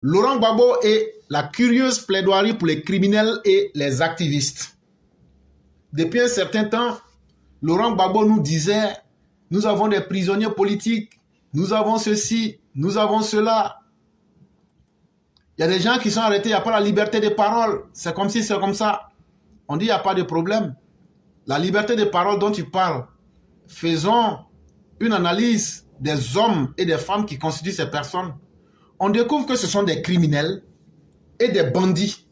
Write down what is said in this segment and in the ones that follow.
Laurent Gbagbo est la curieuse plaidoirie pour les criminels et les activistes. Depuis un certain temps, Laurent Gbagbo nous disait, nous avons des prisonniers politiques, nous avons ceci, nous avons cela. Il y a des gens qui sont arrêtés, il n'y a pas la liberté de parole. C'est comme si, c'est comme ça. On dit, il n'y a pas de problème. La liberté de parole dont tu parles, faisons une analyse des hommes et des femmes qui constituent ces personnes. On découvre que ce sont des criminels et des bandits.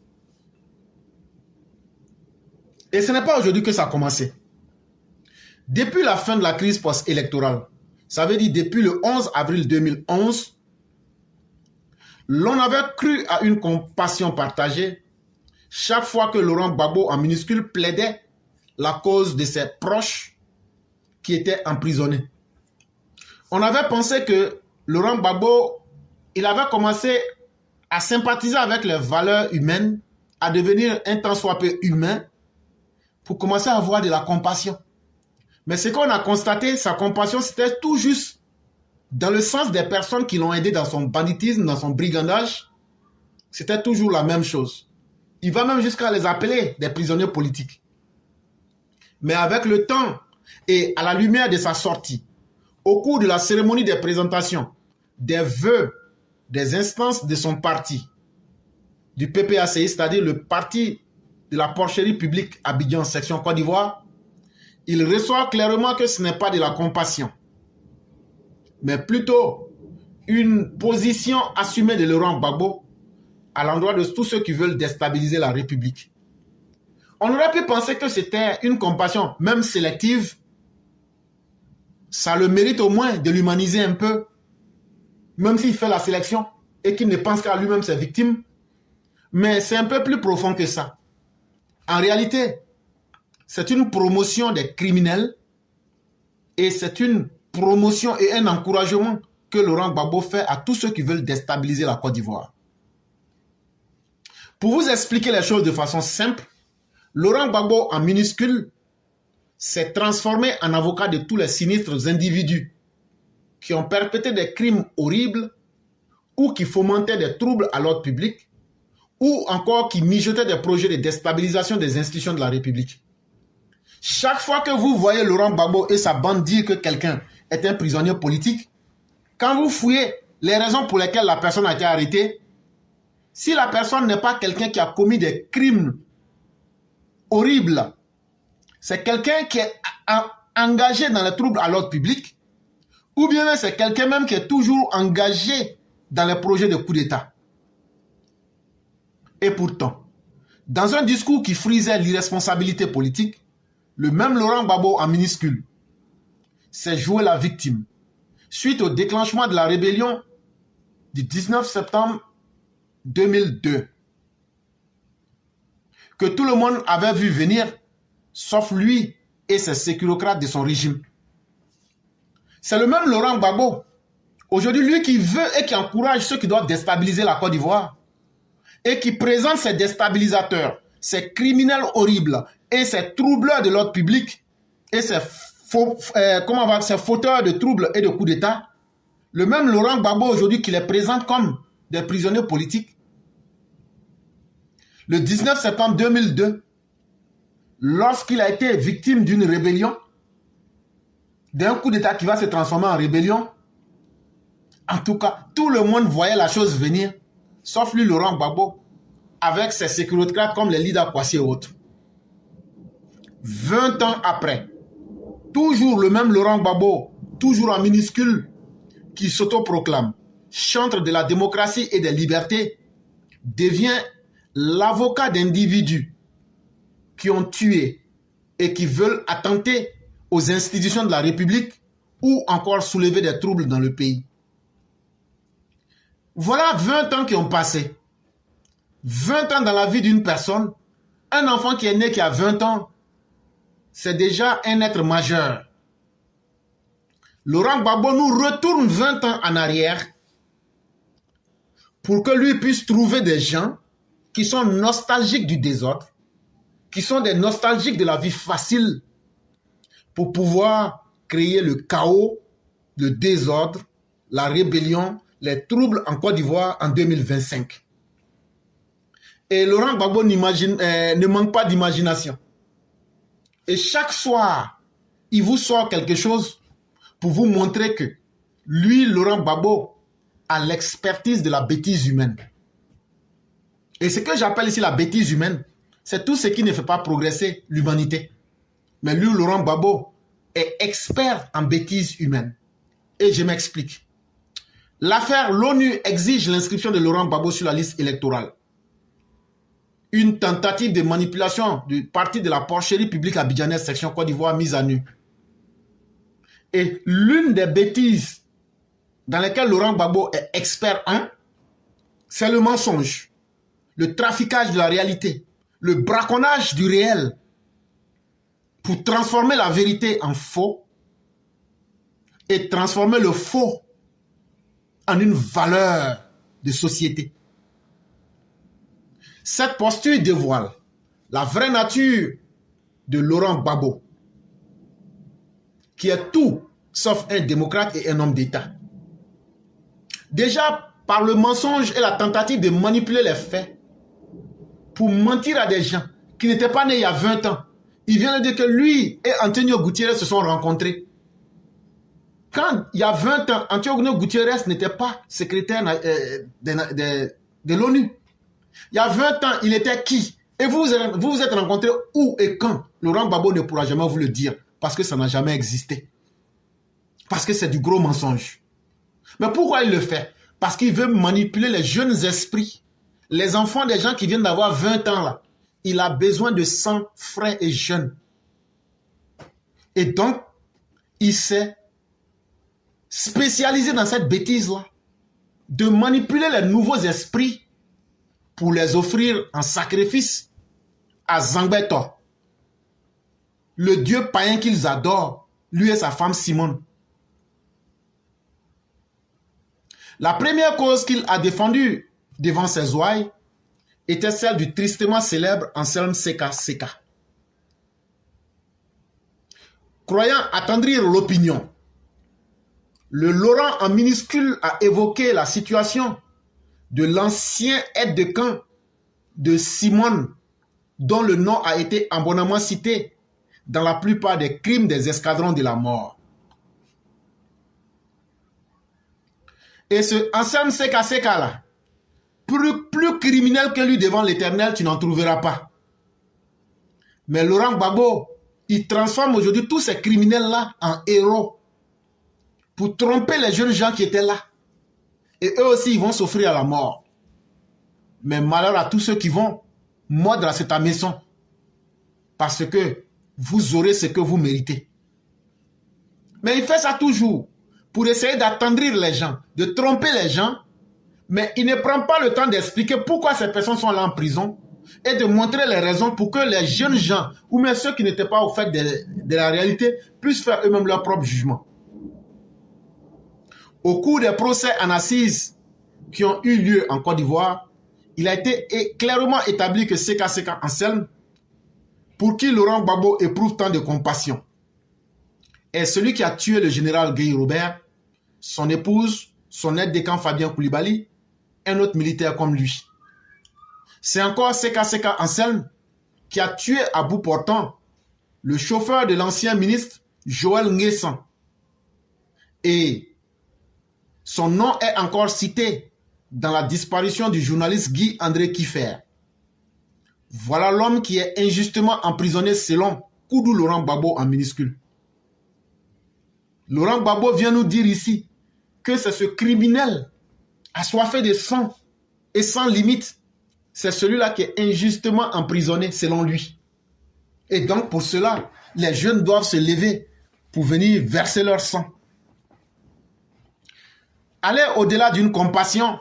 Et ce n'est pas aujourd'hui que ça a commencé. Depuis la fin de la crise post-électorale, ça veut dire depuis le 11 avril 2011, l'on avait cru à une compassion partagée chaque fois que Laurent Gbagbo en minuscule plaidait la cause de ses proches qui étaient emprisonnés. On avait pensé que Laurent Gbagbo, il avait commencé à sympathiser avec les valeurs humaines, à devenir un tant soit peu humain, pour commencer à avoir de la compassion. Mais ce qu'on a constaté, sa compassion, c'était tout juste dans le sens des personnes qui l'ont aidé dans son banditisme, dans son brigandage. C'était toujours la même chose. Il va même jusqu'à les appeler des prisonniers politiques. Mais avec le temps et à la lumière de sa sortie, au cours de la cérémonie des présentations, des vœux, des instances de son parti, du PPACI, c'est-à-dire le parti de la porcherie publique Abidjan, section Côte d'Ivoire, il reçoit clairement que ce n'est pas de la compassion, mais plutôt une position assumée de Laurent Gbagbo à l'endroit de tous ceux qui veulent déstabiliser la République. On aurait pu penser que c'était une compassion, même sélective. Ça le mérite au moins de l'humaniser un peu, même s'il fait la sélection et qu'il ne pense qu'à lui-même ses victimes. Mais c'est un peu plus profond que ça. En réalité, c'est une promotion des criminels et c'est une promotion et un encouragement que Laurent Gbagbo fait à tous ceux qui veulent déstabiliser la Côte d'Ivoire. Pour vous expliquer les choses de façon simple, Laurent Gbagbo en minuscule s'est transformé en avocat de tous les sinistres individus qui ont perpétré des crimes horribles ou qui fomentaient des troubles à l'ordre public ou encore qui mijotaient des projets de déstabilisation des institutions de la République. Chaque fois que vous voyez Laurent Gbagbo et sa bande dire que quelqu'un est un prisonnier politique, quand vous fouillez les raisons pour lesquelles la personne a été arrêtée, si la personne n'est pas quelqu'un qui a commis des crimes horribles, c'est quelqu'un qui est engagé dans les troubles à l'ordre public, ou bien c'est quelqu'un même qui est toujours engagé dans les projets de coup d'État. Et pourtant, dans un discours qui frisait l'irresponsabilité politique, le même Laurent Gbagbo en minuscule s'est joué la victime suite au déclenchement de la rébellion du 19 septembre 2002 que tout le monde avait vu venir, sauf lui et ses sécurocrates de son régime. C'est le même Laurent Gbagbo, aujourd'hui lui qui veut et qui encourage ceux qui doivent déstabiliser la Côte d'Ivoire et qui présente ces déstabilisateurs, ces criminels horribles et ces troubleurs de l'ordre public et ces fauteurs de troubles et de coups d'État. Le même Laurent Gbagbo aujourd'hui qui les présente comme des prisonniers politiques. Le 19 septembre 2002, lorsqu'il a été victime d'une rébellion, d'un coup d'État qui va se transformer en rébellion, en tout cas, tout le monde voyait la chose venir, sauf lui, Laurent Gbagbo, avec ses sécurocrates comme les Lida Kwasi et autres. 20 ans après, toujours le même Laurent Gbagbo, toujours en minuscule, qui s'autoproclame chantre de la démocratie et des libertés, devient l'avocat d'individus qui ont tué et qui veulent attenter aux institutions de la République ou encore soulever des troubles dans le pays. Voilà 20 ans qui ont passé. 20 ans dans la vie d'une personne. Un enfant qui est né qui a 20 ans, c'est déjà un être majeur. Laurent Gbagbo nous retourne 20 ans en arrière pour que lui puisse trouver des gens qui sont nostalgiques du désordre, qui sont des nostalgiques de la vie facile, pour pouvoir créer le chaos, le désordre, la rébellion, les troubles en Côte d'Ivoire en 2025. Et Laurent Gbagbo ne manque pas d'imagination. Et chaque soir, il vous sort quelque chose pour vous montrer que lui, Laurent Gbagbo, a l'expertise de la bêtise humaine. Et ce que j'appelle ici la bêtise humaine, c'est tout ce qui ne fait pas progresser l'humanité. Mais lui, Laurent Gbagbo, est expert en bêtise humaine. Et je m'explique. L'affaire l'ONU exige l'inscription de Laurent Gbagbo sur la liste électorale. Une tentative de manipulation du parti de la porcherie publique abidjanaise section Côte d'Ivoire mise à nu. Et l'une des bêtises dans lesquelles Laurent Gbagbo est expert, c'est le mensonge, le traficage de la réalité, le braconnage du réel pour transformer la vérité en faux et transformer le faux en une valeur de société. Cette posture dévoile la vraie nature de Laurent Gbagbo, qui est tout sauf un démocrate et un homme d'État. Déjà, par le mensonge et la tentative de manipuler les faits pour mentir à des gens qui n'étaient pas nés il y a 20 ans. Il vient de dire que lui et Antonio Gutiérrez se sont rencontrés. Quand il y a 20 ans, Antonio Gutiérrez n'était pas secrétaire de l'ONU. Il y a 20 ans, il était qui? Et vous vous êtes rencontrés où et quand? Laurent Gbagbo ne pourra jamais vous le dire parce que ça n'a jamais existé. Parce que c'est du gros mensonge. Mais pourquoi il le fait? Parce qu'il veut manipuler les jeunes esprits. Les enfants des gens qui viennent d'avoir 20 ans là. Il a besoin de sang frais et jeunes. Et donc, il s'est spécialisé dans cette bêtise-là. De manipuler les nouveaux esprits pour les offrir en sacrifice à Zangbeto, le dieu païen qu'ils adorent, lui et sa femme Simone. La première cause qu'il a défendue devant ses ouailles était celle du tristement célèbre Anselme Seka Seka. Croyant attendrir l'opinion, le Laurent en minuscule a évoqué la situation de l'ancien aide de camp de Simone, dont le nom a été abondamment cité dans la plupart des crimes des escadrons de la mort. Et ce Anselme Seka Seka là, plus criminel que lui devant l'Éternel, tu n'en trouveras pas. Mais Laurent Gbagbo, il transforme aujourd'hui tous ces criminels-là en héros pour tromper les jeunes gens qui étaient là. Et eux aussi, ils vont souffrir à la mort. Mais malheur à tous ceux qui vont mordre à cette maison. Parce que vous aurez ce que vous méritez. Mais il fait ça toujours pour essayer d'attendrir les gens, de tromper les gens. Mais il ne prend pas le temps d'expliquer pourquoi ces personnes sont là en prison et de montrer les raisons pour que les jeunes gens, ou même ceux qui n'étaient pas au fait de la réalité, puissent faire eux-mêmes leur propre jugement. Au cours des procès en assises qui ont eu lieu en Côte d'Ivoire, il a été clairement établi que Seka Seka Anselme, pour qui Laurent Gbagbo éprouve tant de compassion, est celui qui a tué le général Guy Robert, son épouse, son aide de camp Fabien Koulibaly, un autre militaire comme lui. C'est encore Seka Seka Anselme qui a tué à bout portant le chauffeur de l'ancien ministre Joël Nguessan. Et son nom est encore cité dans la disparition du journaliste Guy André Kiffer. Voilà l'homme qui est injustement emprisonné selon Koudou Laurent Gbagbo en minuscule. Laurent Gbagbo vient nous dire ici que c'est ce criminel assoiffé de sang et sans limite, c'est celui-là qui est injustement emprisonné selon lui. Et donc pour cela, les jeunes doivent se lever pour venir verser leur sang. Aller au-delà d'une compassion,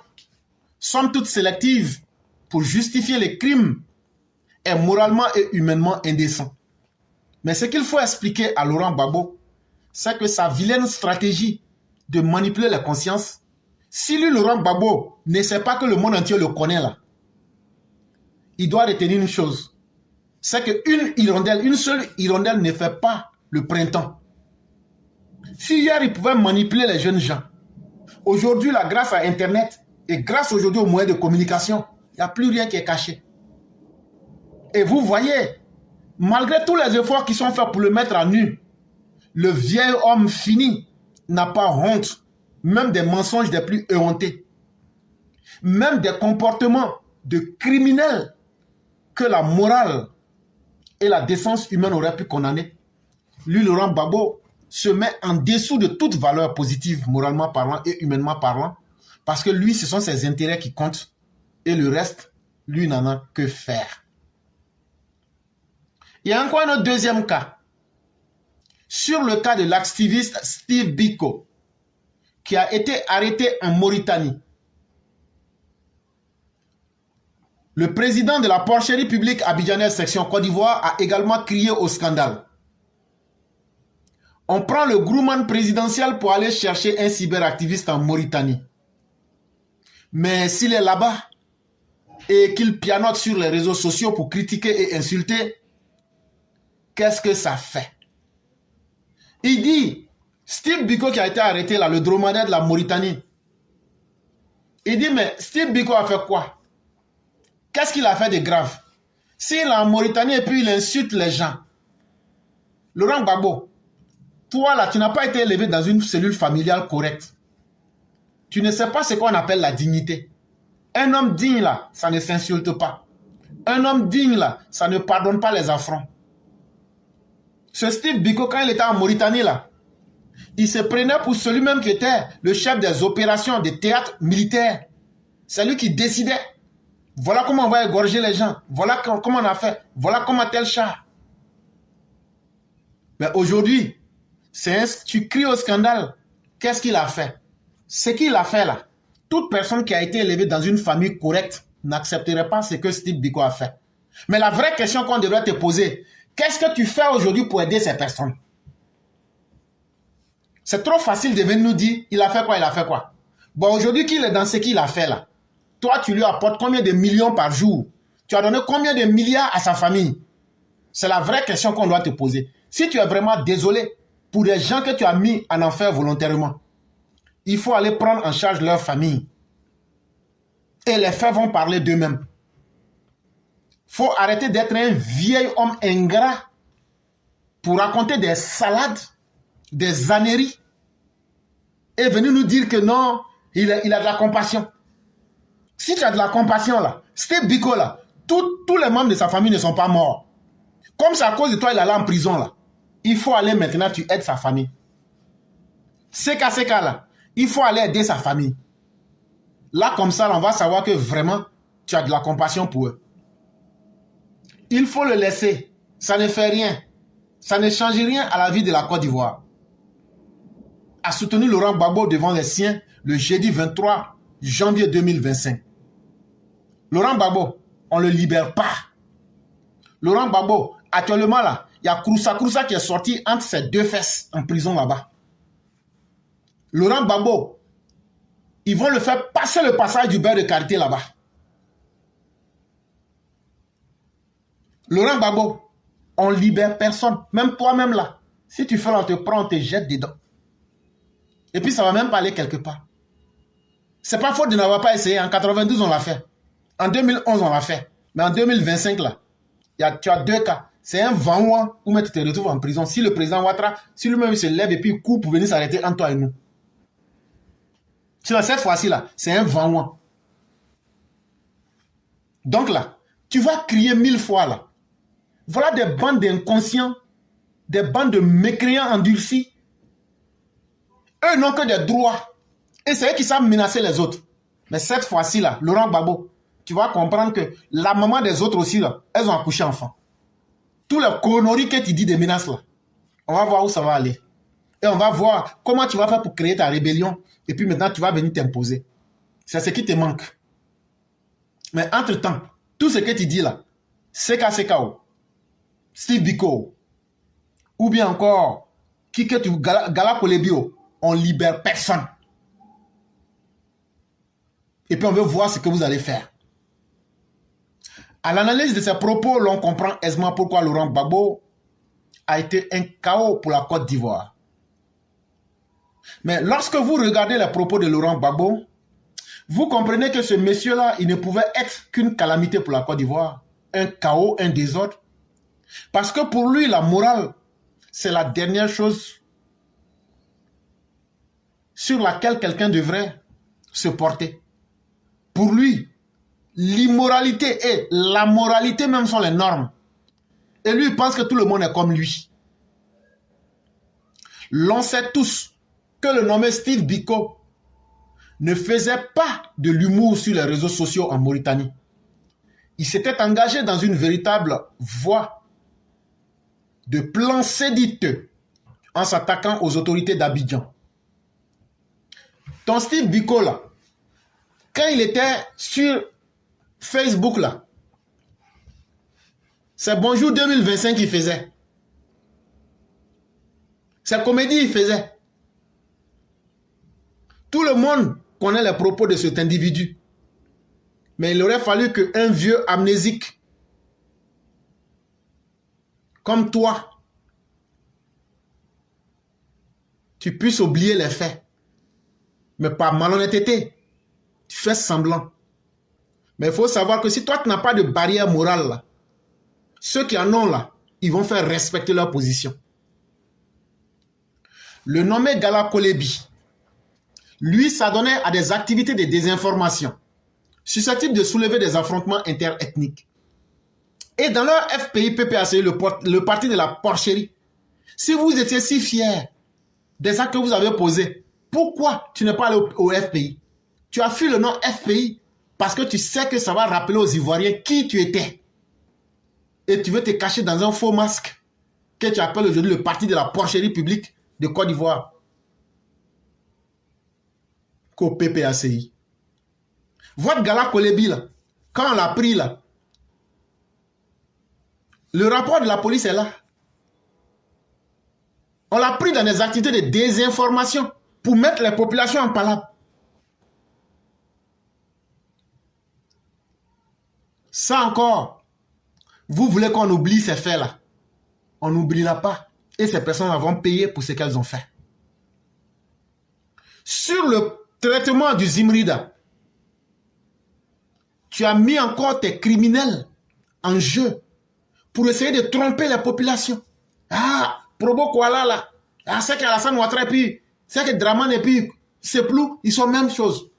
somme toute sélective, pour justifier les crimes, est moralement et humainement indécent. Mais ce qu'il faut expliquer à Laurent Gbagbo, c'est que sa vilaine stratégie de manipuler la conscience, si lui, Laurent Gbagbo, ne sait pas que le monde entier le connaît là, il doit retenir une chose, c'est qu'une hirondelle, une seule hirondelle ne fait pas le printemps. Si hier il pouvait manipuler les jeunes gens, Aujourd'hui, là, grâce à Internet et grâce aujourd'hui aux moyens de communication, il n'y a plus rien qui est caché. Et vous voyez, malgré tous les efforts qui sont faits pour le mettre à nu, le vieil homme fini n'a pas honte, même des mensonges des plus éhontés, même des comportements de criminels que la morale et la décence humaine auraient pu condamner. Lui, Laurent Gbagbo, se met en dessous de toute valeur positive, moralement parlant et humainement parlant, parce que lui, ce sont ses intérêts qui comptent, et le reste, lui, n'en a que faire. Il y a encore un autre deuxième cas. Sur le cas de l'activiste Steve Biko, qui a été arrêté en Mauritanie. Le président de la porcherie publique abidjanaise section Côte d'Ivoire a également crié au scandale. On prend le Grumman présidentiel pour aller chercher un cyberactiviste en Mauritanie. Mais s'il est là-bas et qu'il pianote sur les réseaux sociaux pour critiquer et insulter, qu'est-ce que ça fait? Il dit, Steve Biko qui a été arrêté là, le dromadaire de la Mauritanie. Il dit, mais Steve Biko a fait quoi? Qu'est-ce qu'il a fait de grave? S'il est en Mauritanie et puis il insulte les gens. Laurent Gbagbo, toi là, tu n'as pas été élevé dans une cellule familiale correcte. Tu ne sais pas ce qu'on appelle la dignité. Un homme digne là, ça ne s'insulte pas. Un homme digne là, ça ne pardonne pas les affronts. Ce Steve Biko, quand il était en Mauritanie là, il se prenait pour celui-même qui était le chef des opérations des théâtres militaires. C'est lui qui décidait. Voilà comment on va égorger les gens. Voilà comment on a fait. Voilà comment tel char. Mais aujourd'hui, tu cries au scandale. Qu'est-ce qu'il a fait? Ce qu'il a fait là, toute personne qui a été élevée dans une famille correcte n'accepterait pas ce que Steve Biko a fait. Mais la vraie question qu'on devrait te poser, qu'est-ce que tu fais aujourd'hui pour aider ces personnes? C'est trop facile de venir nous dire, il a fait quoi, il a fait quoi. Bon, aujourd'hui qu'il est dans ce qu'il a fait là, toi tu lui apportes combien de millions par jour? Tu as donné combien de milliards à sa famille? C'est la vraie question qu'on doit te poser. Si tu es vraiment désolé pour les gens que tu as mis en enfer volontairement, il faut aller prendre en charge leur famille. Et les faits vont parler d'eux-mêmes. Il faut arrêter d'être un vieil homme ingrat pour raconter des salades, des âneries, et venir nous dire que non, il a de la compassion. Si tu as de la compassion là, Steve Biko là, tous les membres de sa famille ne sont pas morts. Comme c'est à cause de toi, il est allé en prison là. Il faut aller maintenant, tu aides sa famille. CK là, il faut aller aider sa famille. Là, comme ça, on va savoir que vraiment, tu as de la compassion pour eux. Il faut le laisser. Ça ne fait rien. Ça ne change rien à la vie de la Côte d'Ivoire. A soutenu Laurent Gbagbo devant les siens le jeudi 23 janvier 2025. Laurent Gbagbo, on ne le libère pas. Laurent Gbagbo, actuellement là, il y a Kroussa qui est sorti entre ses deux fesses en prison là-bas. Laurent Gbagbo, ils vont le faire passer le passage du beurre de karité là-bas. Laurent Gbagbo, on libère personne. Même toi-même là. Si tu fais là, on te prend, on te jette dedans. Et puis ça va même pas aller quelque part. C'est pas faute de n'avoir pas essayé. En 92, on l'a fait. En 2011, on l'a fait. Mais en 2025 là, tu as deux cas. C'est un vent où tu te retrouves en prison. Si le président Ouattara, si lui-même se lève et puis il coupe pour venir s'arrêter entre toi et nous. Cette fois-ci là, c'est un vent. Donc là, tu vas crier 1000 fois là. Voilà des bandes d'inconscients, des bandes de mécréants endurcis. Eux n'ont que des droits. Et c'est eux qui savent menacer les autres. Mais cette fois-ci là, Laurent Gbagbo, tu vas comprendre que la maman des autres aussi là, elles ont accouché enfant. Tous les conneries que tu dis des menaces là, on va voir où ça va aller. Et on va voir comment tu vas faire pour créer ta rébellion. Et puis maintenant, tu vas venir t'imposer. C'est ce qui te manque. Mais entre-temps, tout ce que tu dis là, CKO, Steve Biko, ou bien encore, Gala Kolebio, on libère personne. Et puis on veut voir ce que vous allez faire. À l'analyse de ces propos, l'on comprend aisément pourquoi Laurent Gbagbo a été un chaos pour la Côte d'Ivoire. Mais lorsque vous regardez les propos de Laurent Gbagbo, vous comprenez que ce monsieur-là, il ne pouvait être qu'une calamité pour la Côte d'Ivoire. Un chaos, un désordre. Parce que pour lui, la morale, c'est la dernière chose sur laquelle quelqu'un devrait se porter. Pour lui, l'immoralité et la moralité même sont les normes. Et lui, il pense que tout le monde est comme lui. L'on sait tous que le nommé Steve Biko ne faisait pas de l'humour sur les réseaux sociaux en Mauritanie. Il s'était engagé dans une véritable voie de plan séditeux en s'attaquant aux autorités d'Abidjan. Ton Steve Biko là, quand il était sur Facebook là, c'est Bonjour 2025 qu'il faisait. C'est comédie qu'il faisait. Tout le monde connaît les propos de cet individu. Mais il aurait fallu qu'un vieux amnésique comme toi, tu puisses oublier les faits. Mais par malhonnêteté, tu fais semblant. Mais il faut savoir que si toi, tu n'as pas de barrière morale, là, ceux qui en ont là, ils vont faire respecter leur position. Le nommé Gala Kolebi, lui, s'adonnait à des activités de désinformation, susceptibles de soulever des affrontements interethniques. Et dans leur FPI-PPACI, le parti de la porcherie, si vous étiez si fiers des actes que vous avez posés, pourquoi tu n'es pas allé au FPI? Tu as fui le nom FPI parce que tu sais que ça va rappeler aux Ivoiriens qui tu étais. Et tu veux te cacher dans un faux masque que tu appelles aujourd'hui le parti de la porcherie publique de Côte d'Ivoire. Qu'au PPACI. Votre Gala Kolebi, là, quand on l'a pris, là, le rapport de la police est là. On l'a pris dans des activités de désinformation pour mettre les populations en palabre. Ça encore, vous voulez qu'on oublie ces faits-là. On n'oubliera pas. Et ces personnes vont payer pour ce qu'elles ont fait. Sur le traitement du Zimrida, tu as mis encore tes criminels en jeu pour essayer de tromper la population. Ah, Probo Kuala là, ah, c'est qu'Alassane Ouattara et puis, c'est que Draman et puis, c'est plus, ils sont même chose.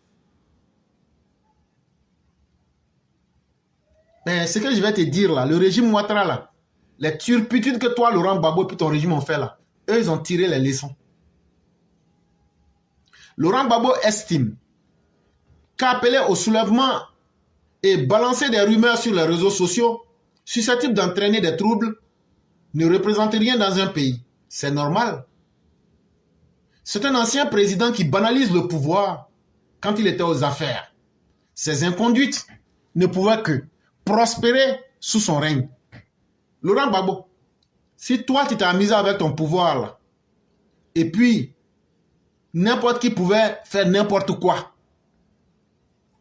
Mais ce que je vais te dire là, le régime Ouattara là, les turpitudes que toi, Laurent Gbagbo et puis ton régime ont fait là, eux, ils ont tiré les leçons. Laurent Gbagbo estime qu'appeler au soulèvement et balancer des rumeurs sur les réseaux sociaux susceptibles d'entraîner des troubles ne représente rien dans un pays. C'est normal. C'est un ancien président qui banalise le pouvoir quand il était aux affaires. Ses inconduites ne pouvaient que prospérer sous son règne. Laurent Gbagbo, si toi tu t'es amusé avec ton pouvoir là, et puis n'importe qui pouvait faire n'importe quoi,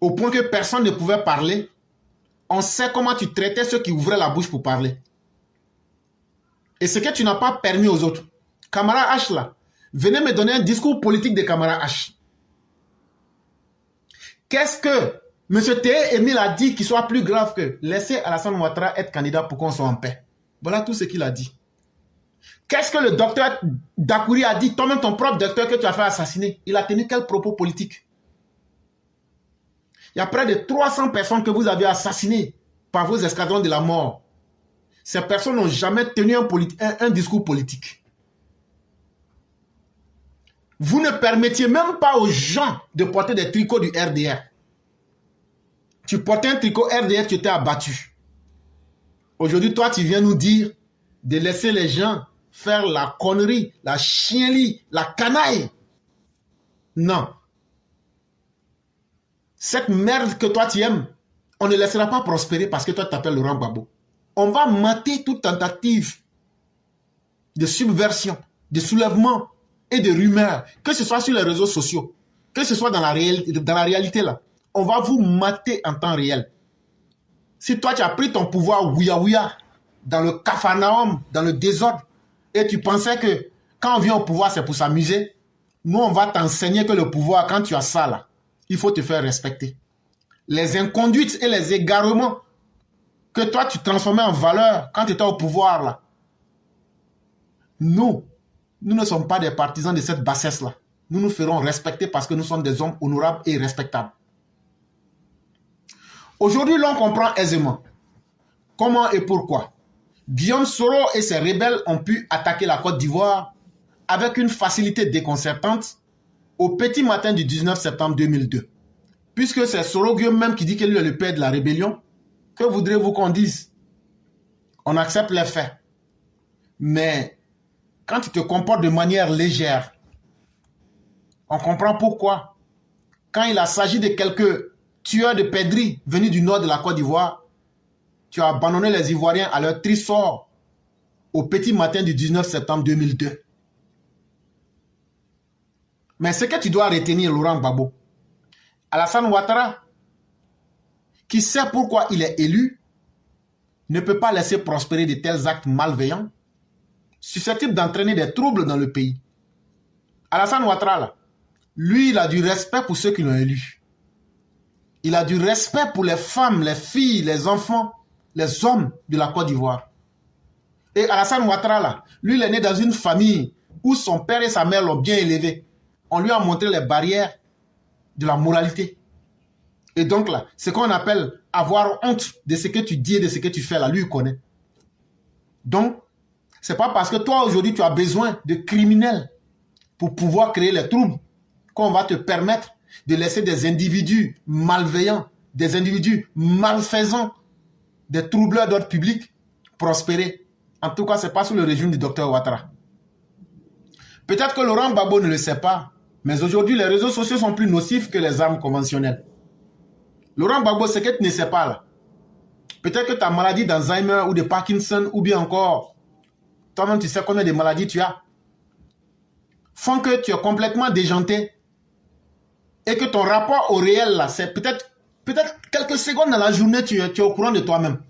au point que personne ne pouvait parler, on sait comment tu traitais ceux qui ouvraient la bouche pour parler. Et ce que tu n'as pas permis aux autres. Camara H là, venez me donner un discours politique de Camara H. Qu'est-ce que M. Théé Émile a dit qui soit plus grave que laisser Alassane Ouattara être candidat pour qu'on soit en paix? Voilà tout ce qu'il a dit. Qu'est-ce que le docteur Dakouri a dit? Toi-même, ton propre docteur que tu as fait assassiner, il a tenu quel propos politique? Il y a près de 300 personnes que vous avez assassinées par vos escadrons de la mort. Ces personnes n'ont jamais tenu un discours politique. Vous ne permettiez même pas aux gens de porter des tricots du RDR. Tu portais un tricot RDR, tu étais abattu. Aujourd'hui, toi, tu viens nous dire de laisser les gens faire la connerie, la chienlit, la canaille. Non. Cette merde que toi tu aimes, on ne laissera pas prospérer parce que toi tu t'appelles Laurent Gbagbo. On va mater toute tentative de subversion, de soulèvement et de rumeurs, que ce soit sur les réseaux sociaux, que ce soit dans la réalité là. On va vous mater en temps réel. Si toi tu as pris ton pouvoir ouya dans le Capharnaüm, dans le désordre, et tu pensais que quand on vient au pouvoir c'est pour s'amuser, Nous, on va t'enseigner que le pouvoir, quand tu as ça là, il faut te faire respecter. Les inconduites et les égarements que toi, tu transformais en valeur quand tu étais au pouvoir là. Nous ne sommes pas des partisans de cette bassesse là. Nous nous ferons respecter parce que nous sommes des hommes honorables et respectables. Aujourd'hui, l'on comprend aisément comment et pourquoi Guillaume Soro et ses rebelles ont pu attaquer la Côte d'Ivoire avec une facilité déconcertante au petit matin du 19 septembre 2002. Puisque c'est Soro Guillaume même qui dit qu'il est le père de la rébellion, que voudrez-vous qu'on dise? On accepte les faits. Mais quand tu te comportes de manière légère, on comprend pourquoi. Quand il s'agit de quelques tueurs de pèderies venus du nord de la Côte d'Ivoire, tu as abandonné les Ivoiriens à leur triste sort au petit matin du 19 septembre 2002. Mais ce que tu dois retenir, Laurent Gbagbo, Alassane Ouattara, qui sait pourquoi il est élu, ne peut pas laisser prospérer de tels actes malveillants susceptibles d'entraîner des troubles dans le pays. Alassane Ouattara, là, lui, il a du respect pour ceux qui l'ont élu. Il a du respect pour les femmes, les filles, les enfants, les hommes de la Côte d'Ivoire. Et Alassane Ouattara, là, lui, il est né dans une famille où son père et sa mère l'ont bien élevé. On lui a montré les barrières de la moralité. Et donc là, ce qu'on appelle avoir honte de ce que tu dis et de ce que tu fais, là, lui, il connaît. Donc, c'est pas parce que toi, aujourd'hui, tu as besoin de criminels pour pouvoir créer les troubles qu'on va te permettre de laisser des individus malveillants, des individus malfaisants, des troubleurs d'ordre public prospérer. En tout cas, ce n'est pas sous le régime du docteur Ouattara. Peut-être que Laurent Gbagbo ne le sait pas, mais aujourd'hui, les réseaux sociaux sont plus nocifs que les armes conventionnelles. Laurent Gbagbo, ce que tu ne sais pas là, peut-être que ta maladie d'Alzheimer ou de Parkinson, ou bien encore, toi-même tu sais combien de maladies tu as, font que tu es complètement déjanté et que ton rapport au réel là, c'est peut-être quelques secondes dans la journée, tu es au courant de toi-même.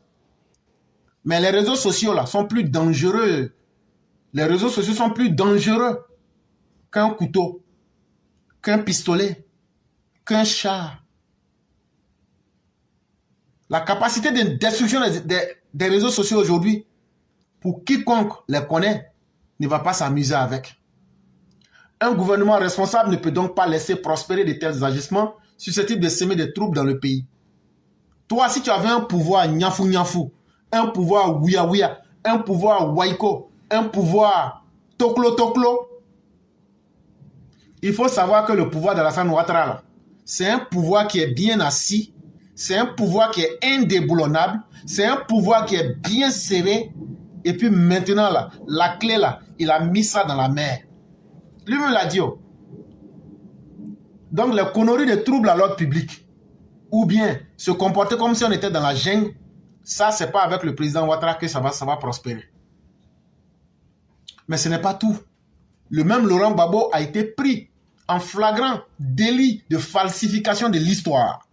Mais les réseaux sociaux là sont plus dangereux. Les réseaux sociaux sont plus dangereux qu'un couteau, qu'un pistolet, qu'un char. La capacité de destruction des réseaux sociaux aujourd'hui, pour quiconque les connaît, ne va pas s'amuser avec. Un gouvernement responsable ne peut donc pas laisser prospérer de tels agissements susceptibles de semer des troubles dans le pays. Toi, si tu avais un pouvoir nyafou, un pouvoir ouya, un pouvoir waiko, un pouvoir toklo, il faut savoir que le pouvoir d'Alassane Ouattara, c'est un pouvoir qui est bien assis, c'est un pouvoir qui est indéboulonnable, c'est un pouvoir qui est bien serré, et puis maintenant, là, la clé, là, il a mis ça dans la mer. Lui-même l'a dit. Oh. Donc, les conneries de troubles à l'ordre public, ou bien se comporter comme si on était dans la jungle, ça, c'est pas avec le président Ouattara que ça va prospérer. Mais ce n'est pas tout. Le même Laurent Gbagbo a été pris en flagrant délit de falsification de l'histoire.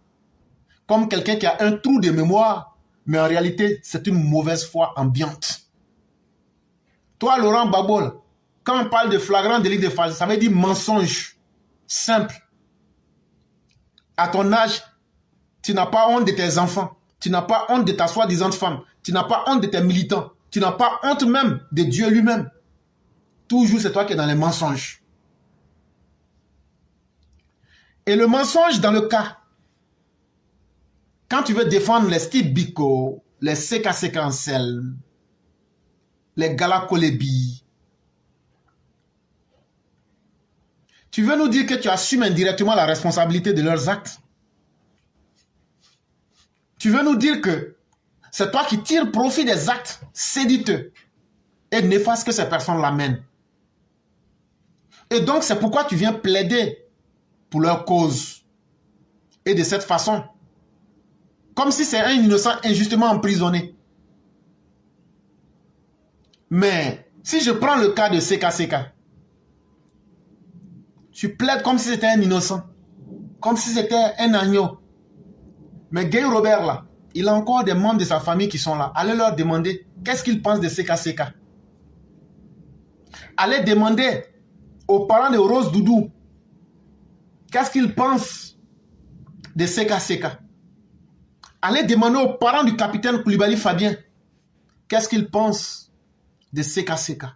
Comme quelqu'un qui a un trou de mémoire, mais en réalité, c'est une mauvaise foi ambiante. Toi, Laurent Gbagbo, quand on parle de flagrant délit de falsification, ça veut dire mensonge simple. À ton âge, tu n'as pas honte de tes enfants. Tu n'as pas honte de ta soi-disant femme. Tu n'as pas honte de tes militants. Tu n'as pas honte même de Dieu lui-même. Toujours, c'est toi qui es dans les mensonges. Et le mensonge dans le cas, quand tu veux défendre les Steve Biko, les CKC Cancel, les Gala Kolebi, tu veux nous dire que tu assumes indirectement la responsabilité de leurs actes? Tu veux nous dire que c'est toi qui tires profit des actes séditeux et néfastes que ces personnes l'amènent. Et donc, c'est pourquoi tu viens plaider pour leur cause. Et de cette façon, comme si c'est un innocent injustement emprisonné. Mais, si je prends le cas de CKCK, tu plaides comme si c'était un innocent. Comme si c'était un agneau. Mais Guy Robert, là, il a encore des membres de sa famille qui sont là. Allez leur demander qu'est-ce qu'ils pensent de CKCK. Allez demander aux parents de Rose Doudou, qu'est-ce qu'ils pensent de Seka Seka. Allez demander aux parents du capitaine Koulibaly Fabien, qu'est-ce qu'ils pensent de Seka Seka.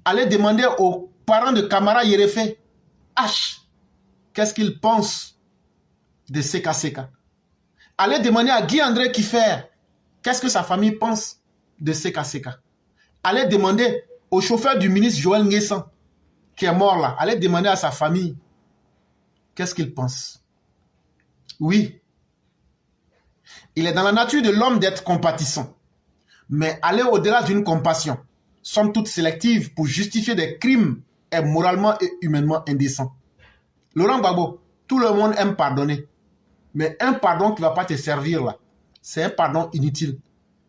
Allez demander aux parents de Kamara Yerefe H, qu'est-ce qu'ils pensent de Seka Seka. Allez demander à Guy-André Kiffer, qu'est-ce que sa famille pense de Seka Seka. Allez demander au chauffeur du ministre Joël Nguessan, qui est mort là, allez demander à sa famille, qu'est-ce qu'il pense. Oui, il est dans la nature de l'homme d'être compatissant. Mais aller au-delà d'une compassion, somme toute sélective, pour justifier des crimes est moralement et humainement indécent. Laurent Gbagbo, tout le monde aime pardonner. Mais un pardon qui ne va pas te servir là, c'est un pardon inutile.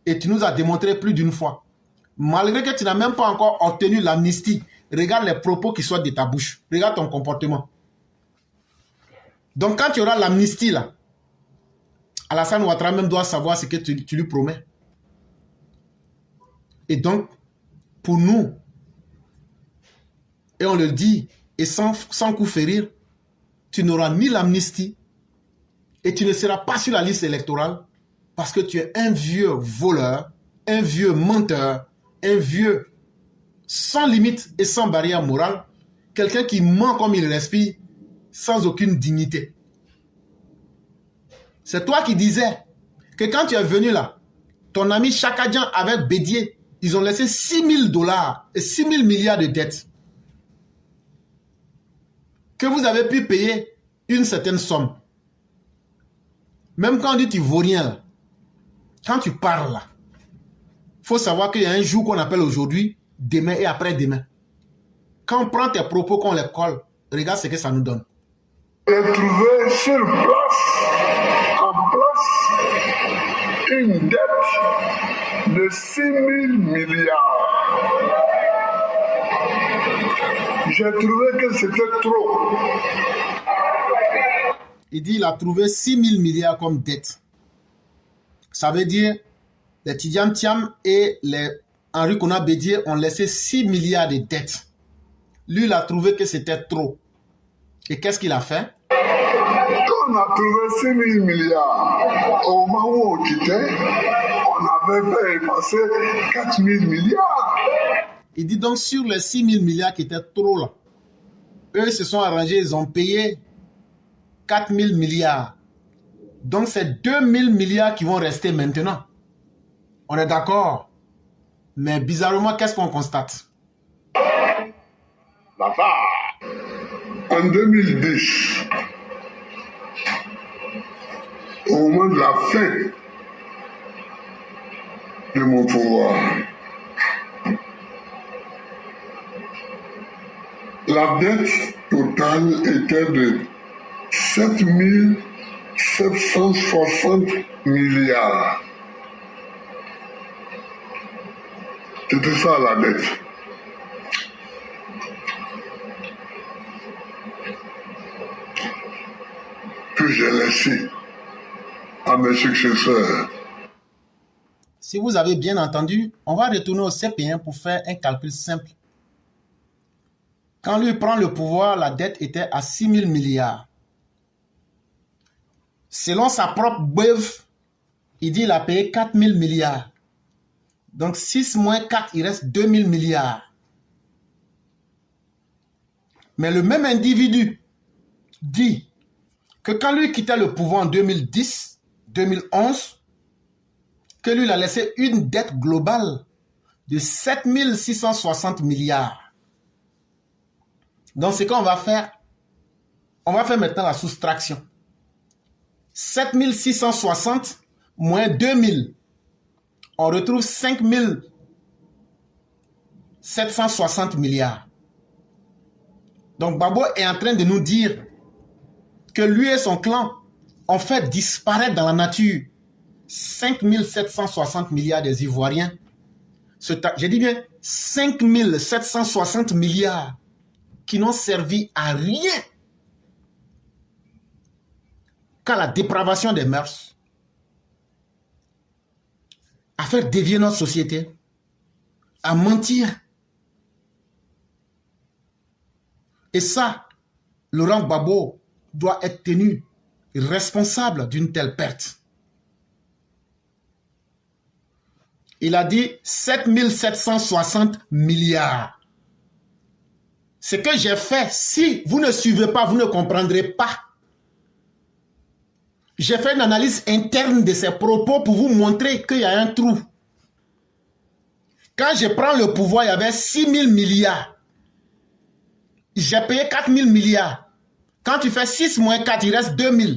Et tu nous as démontré plus d'une fois. Malgré que tu n'as même pas encore obtenu l'amnistie, regarde les propos qui sortent de ta bouche. Regarde ton comportement. Donc quand tu auras l'amnistie là, Alassane Ouattara même doit savoir ce que tu lui promets. Et donc, pour nous, et on le dit, et sans coup férir, tu n'auras ni l'amnistie et tu ne seras pas sur la liste électorale parce que tu es un vieux voleur, un vieux menteur, un vieux sans limite et sans barrière morale, quelqu'un qui ment comme il respire sans aucune dignité. C'est toi qui disais que quand tu es venu là, ton ami Chakadjan avec Bédier, ils ont laissé 6 000 $ et 6 000 milliards de dettes. Que vous avez pu payer une certaine somme. Même quand on dit tu ne vaux rien, là, quand tu parles là, il faut savoir qu'il y a un jour qu'on appelle aujourd'hui, demain et après-demain. Quand on prend tes propos, qu'on les colle, regarde ce que ça nous donne. J'ai trouvé sur place, en place, une dette de 6 000 milliards. J'ai trouvé que c'était trop. Il dit qu'il a trouvé 6 000 milliards comme dette. Ça veut dire les Tidiane Thiam et les Henri Konan Bédier ont laissé 6 milliards de dettes. Lui, il a trouvé que c'était trop. Et qu'est-ce qu'il a fait? Quand on a trouvé 6 000 milliards, au moment où on quittait, on avait fait passer 4 000 milliards. Il dit donc sur les 6 000 milliards qui étaient trop là, eux se sont arrangés, ils ont payé 4 000 milliards. Donc c'est 2 000 milliards qui vont rester maintenant. On est d'accord. Mais bizarrement, qu'est-ce qu'on constate? En 2010, au moment de la fin de mon pouvoir, la dette totale était de 7 760 milliards. C'était ça la dette. Que j'ai laissé à mes successeurs. Si vous avez bien entendu, on va retourner au CP1 pour faire un calcul simple. Quand lui prend le pouvoir, la dette était à 6 000 milliards. Selon sa propre beuve, il dit qu'il a payé 4 000 milliards. Donc 6 moins 4, il reste 2 000 milliards. Mais le même individu dit que quand lui quittait le pouvoir en 2010, 2011, que lui il a laissé une dette globale de 7 660 milliards. Donc ce qu'on va faire, on va faire maintenant la soustraction. 7 660 moins 2000, on retrouve 5 760 milliards. Donc Gbagbo est en train de nous dire que lui et son clan ont fait disparaître dans la nature 5 760 milliards des Ivoiriens. J'ai dit bien 5 760 milliards qui n'ont servi à rien qu'à la dépravation des mœurs, à faire dévier notre société, à mentir. Et ça, Laurent Gbagbo doit être tenu responsable d'une telle perte. Il a dit 7760 milliards. Ce que j'ai fait, si vous ne suivez pas, vous ne comprendrez pas. J'ai fait une analyse interne de ses propos pour vous montrer qu'il y a un trou. Quand je prends le pouvoir, il y avait 6 000 milliards. J'ai payé 4 000 milliards. Quand tu fais 6 moins 4, il reste 2 000.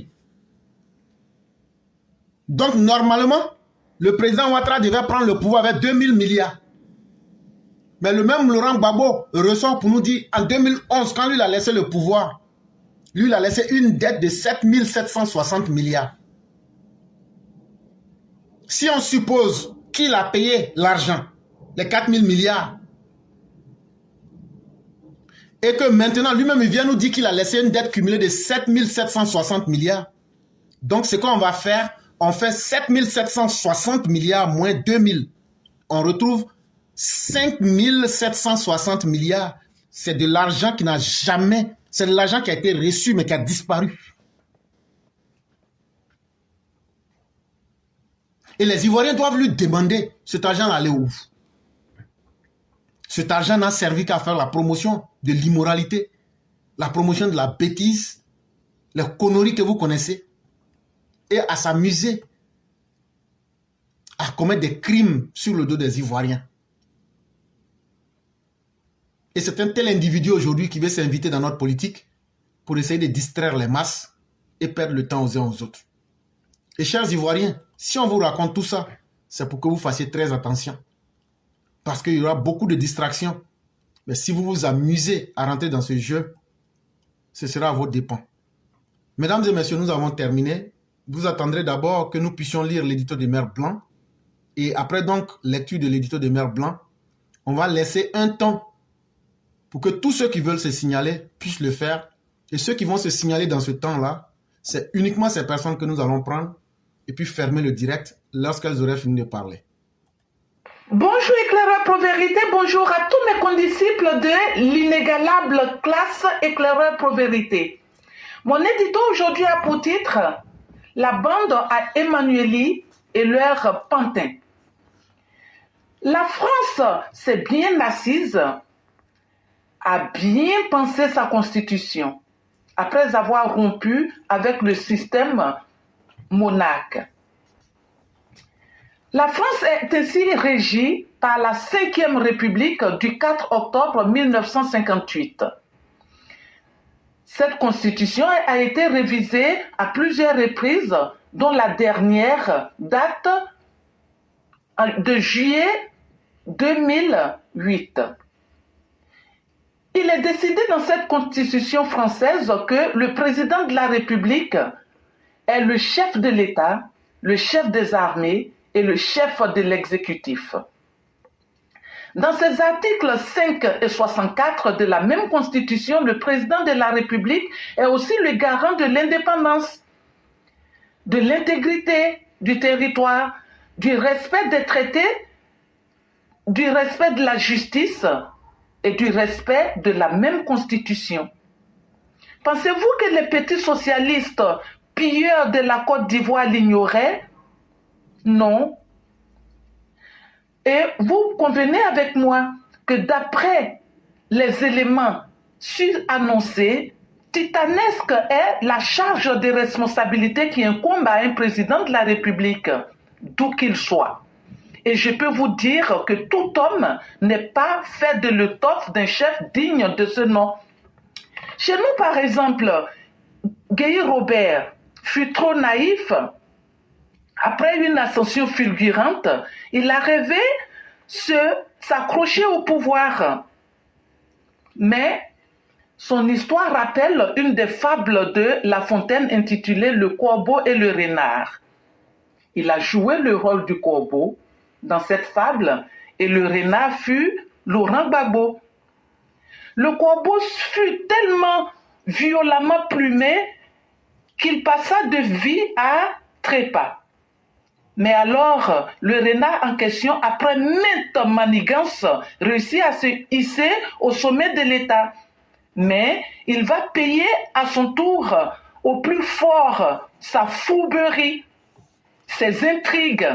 Donc, normalement, le président Ouattara devait prendre le pouvoir avec 2 000 milliards. Mais le même Laurent Gbagbo ressort pour nous dire, en 2011, quand lui a laissé le pouvoir, lui il a laissé une dette de 7 760 milliards. Si on suppose qu'il a payé l'argent, les 4 000 milliards, et que maintenant, lui-même, il vient nous dire qu'il a laissé une dette cumulée de 7 760 milliards. Donc, ce qu'on va faire, on fait 7 760 milliards moins 2 000. On retrouve 5 760 milliards. C'est de l'argent qui n'a jamais... C'est de l'argent qui a été reçu, mais qui a disparu. Et les Ivoiriens doivent lui demander, cet argent allait où? Cet argent n'a servi qu'à faire la promotion de l'immoralité, la promotion de la bêtise, les conneries que vous connaissez, et à s'amuser à commettre des crimes sur le dos des Ivoiriens. Et c'est un tel individu aujourd'hui qui veut s'inviter dans notre politique pour essayer de distraire les masses et perdre le temps aux uns aux autres. Et chers Ivoiriens, si on vous raconte tout ça, c'est pour que vous fassiez très attention. Parce qu'il y aura beaucoup de distractions. Mais si vous vous amusez à rentrer dans ce jeu, ce sera à vos dépens. Mesdames et messieurs, nous avons terminé. Vous attendrez d'abord que nous puissions lire l'édito de Mère Blanc. Et après donc lecture de l'édito de Mère Blanc, on va laisser un temps pour que tous ceux qui veulent se signaler puissent le faire. Et ceux qui vont se signaler dans ce temps-là, c'est uniquement ces personnes que nous allons prendre et puis fermer le direct lorsqu'elles auraient fini de parler. Bonjour éclaireur Pro-Vérité, bonjour à tous mes condisciples de l'inégalable classe éclaireur Pro-Vérité. Mon édito aujourd'hui a pour titre « La bande à Emmanueli et leur pantin ». La France s'est bien assise, a bien pensé sa constitution, après avoir rompu avec le système monarque. La France est ainsi régie par la 5e République du 4 octobre 1958. Cette constitution a été révisée à plusieurs reprises, dont la dernière date de juillet 2008. Il est décidé dans cette constitution française que le président de la République est le chef de l'État, le chef des armées et le chef de l'exécutif. Dans ces articles 5 et 64 de la même Constitution, le président de la République est aussi le garant de l'indépendance, de l'intégrité du territoire, du respect des traités, du respect de la justice et du respect de la même Constitution. Pensez-vous que les petits socialistes pilleurs de la Côte d'Ivoire l'ignoraient? Non. Et vous convenez avec moi que d'après les éléments annoncés, titanesque est la charge de responsabilité qui incombe à un président de la République, d'où qu'il soit. Et je peux vous dire que tout homme n'est pas fait de l'étoffe d'un chef digne de ce nom. Chez nous, par exemple, Guy Robert fut trop naïf. Après une ascension fulgurante, il a rêvé s'accrocher au pouvoir. Mais son histoire rappelle une des fables de La Fontaine intitulée Le corbeau et le renard. Il a joué le rôle du corbeau dans cette fable et le renard fut Laurent Gbagbo. Le corbeau fut tellement violemment plumé qu'il passa de vie à trépas. Mais alors, le renard en question, après maintes manigances, réussit à se hisser au sommet de l'État. Mais il va payer à son tour au plus fort sa fourberie, ses intrigues.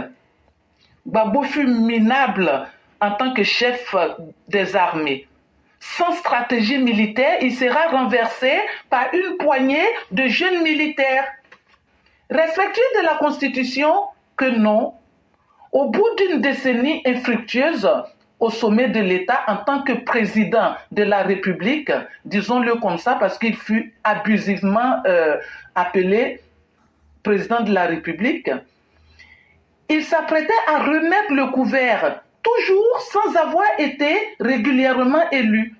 Gbagbo fut minable en tant que chef des armées. Sans stratégie militaire, il sera renversé par une poignée de jeunes militaires. Respectueux de la Constitution, que non. Au bout d'une décennie infructueuse au sommet de l'État en tant que président de la République, disons-le comme ça parce qu'il fut abusivement appelé président de la République, il s'apprêtait à remettre le couvert, toujours sans avoir été régulièrement élu.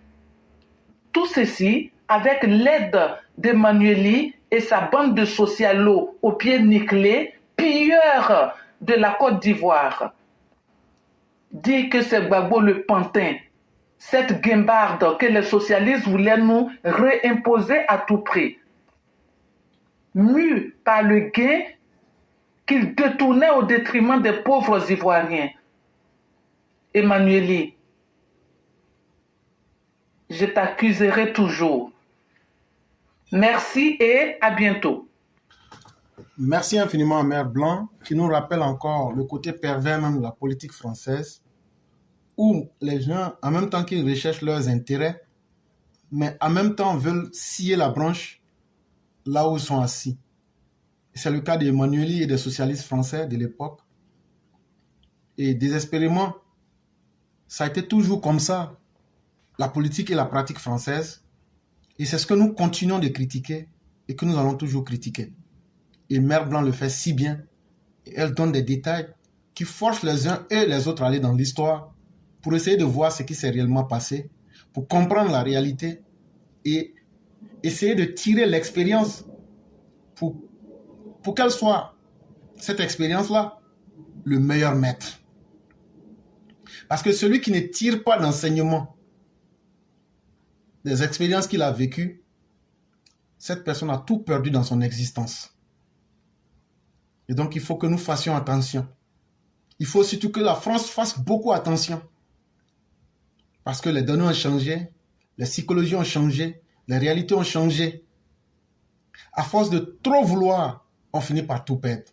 Tout ceci avec l'aide d'Emmanueli et sa bande de socialos aux pieds nickelés, pilleurs de la Côte d'Ivoire. Dit que c'est Gbagbo le pantin, cette guimbarde que les socialistes voulaient nous réimposer à tout prix. Mus par le gain qu'ils détournaient au détriment des pauvres Ivoiriens. Emmanueli, je t'accuserai toujours. Merci et à bientôt. Merci infiniment à Mère Blanc, qui nous rappelle encore le côté pervers même de la politique française, où les gens, en même temps qu'ils recherchent leurs intérêts, mais en même temps veulent scier la branche là où ils sont assis. C'est le cas d'Emmanueli et des socialistes français de l'époque. Et désespérément, ça a été toujours comme ça, la politique et la pratique française. Et c'est ce que nous continuons de critiquer et que nous allons toujours critiquer. Et Mère Blanc le fait si bien. Et elle donne des détails qui forcent les uns et les autres à aller dans l'histoire pour essayer de voir ce qui s'est réellement passé, pour comprendre la réalité et essayer de tirer l'expérience pour qu'elle soit, cette expérience-là, le meilleur maître. Parce que celui qui ne tire pas d'enseignement des expériences qu'il a vécues, cette personne a tout perdu dans son existence. Et donc, il faut que nous fassions attention. Il faut surtout que la France fasse beaucoup attention. Parce que les données ont changé, les psychologies ont changé, les réalités ont changé. À force de trop vouloir, on finit par tout perdre.